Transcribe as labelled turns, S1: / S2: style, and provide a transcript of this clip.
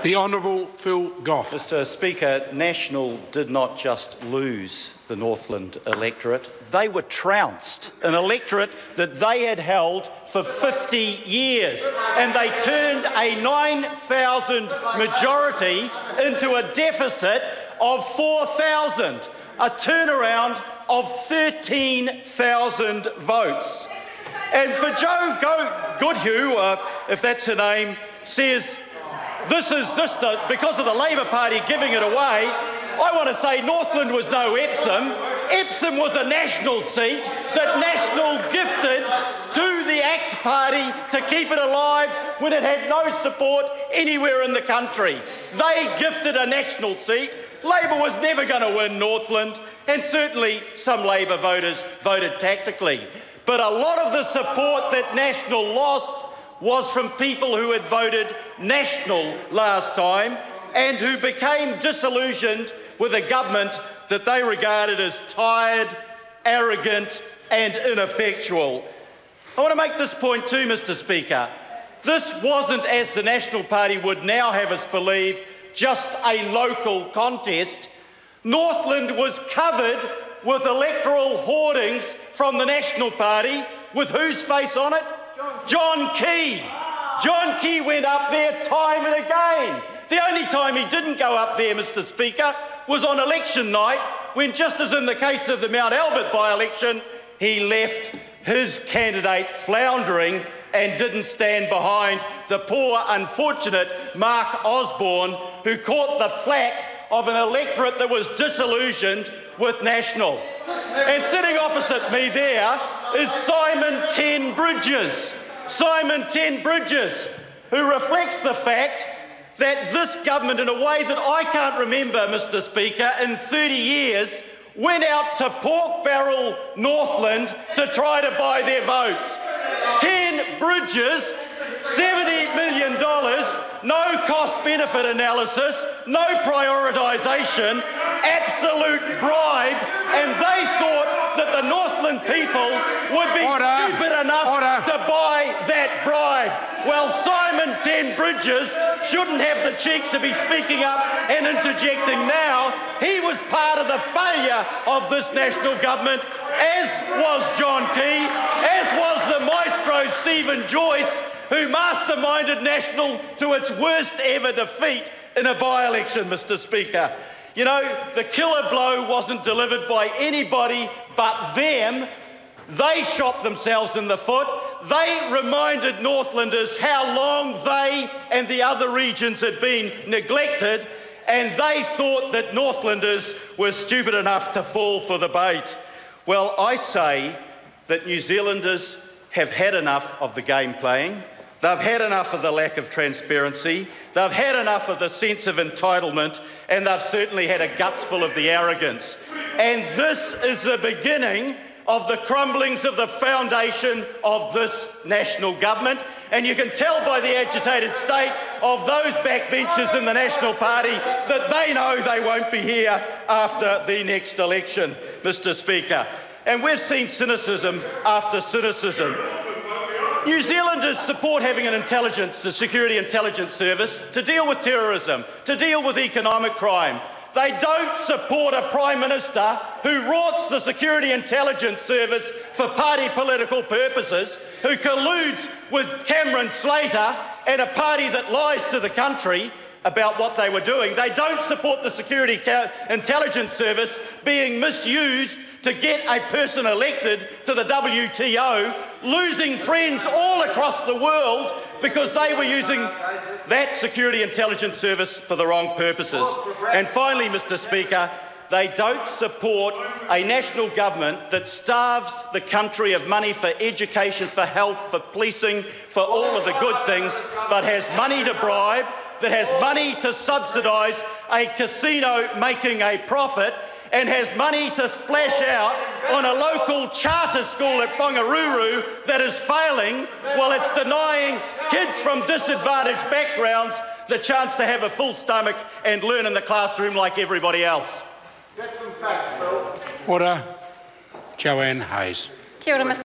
S1: The Honourable Phil Goff.
S2: Mr Speaker, National did not just lose the Northland electorate, they were trounced, an electorate that they had held for 50 years, and they turned a 9,000 majority into a deficit of 4,000, a turnaround of 13,000 votes. And for Joe Goodhue, if that's her name, says this is just because of the Labor Party giving it away, I want to say Northland was no Epsom. Epsom was a National seat that National gifted to the ACT Party to keep it alive when it had no support anywhere in the country. They gifted a National seat. Labor was never going to win Northland, and certainly some Labor voters voted tactically. But a lot of the support that National lost was from people who had voted National last time and who became disillusioned with a government that they regarded as tired, arrogant and ineffectual. I want to make this point too, Mr Speaker. This wasn't, as the National Party would now have us believe, just a local contest. Northland was covered with electoral hoardings from the National Party, with whose face on it? John Key. John Key went up there time and again. The only time he didn't go up there, Mr Speaker, was on election night, when, just as in the case of the Mount Albert by-election, he left his candidate floundering and didn't stand behind the poor, unfortunate Mark Osborne, who caught the flack of an electorate that was disillusioned with National. And sitting opposite me there is Simon Ten Bridges. Simon Ten Bridges, who reflects the fact that this government, in a way that I can't remember, Mr Speaker, in 30 years, went out to pork barrel Northland to try to buy their votes. Ten Bridges, $70 million, no cost-benefit analysis, no prioritisation, absolute bribe, and they thought that the Northland people would be stupid enough to buy that bribe. Well, Simon Ten Bridges shouldn't have the cheek to be speaking up and interjecting now. He was part of the failure of this National government, as was John Key, as was the maestro Stephen Joyce, who masterminded National to its worst ever defeat in a by-election, Mr Speaker. You know, the killer blow wasn't delivered by anybody but them. They shot themselves in the foot. They reminded Northlanders how long they and the other regions had been neglected, and they thought that Northlanders were stupid enough to fall for the bait. Well, I say that New Zealanders have had enough of the game playing. They've had enough of the lack of transparency, they've had enough of the sense of entitlement, and they've certainly had a guts full of the arrogance. And this is the beginning of the crumblings of the foundation of this National government. And you can tell by the agitated state of those backbenchers in the National Party that they know they won't be here after the next election, Mr Speaker. And we've seen cynicism after cynicism. New Zealanders support having a security intelligence service to deal with terrorism, to deal with economic crime. They don't support a Prime Minister who rorts the Security Intelligence Service for party political purposes, who colludes with Cameron Slater and a party that lies to the country about what they were doing. They don't support the Security Intelligence Service being misused to get a person elected to the WTO, losing friends all across the world because they were using that Security Intelligence Service for the wrong purposes. And finally, Mr Speaker, they don't support a National government that starves the country of money for education, for health, for policing, for all of the good things, but has money to bribe, that has money to subsidise a casino making a profit, and has money to splash out on a local charter school at Whangaruru that is failing while it's denying kids from disadvantaged backgrounds the chance to have a full stomach and learn in the classroom like everybody else.
S1: Order. Joanne Hayes.
S3: Kia ora, Mr.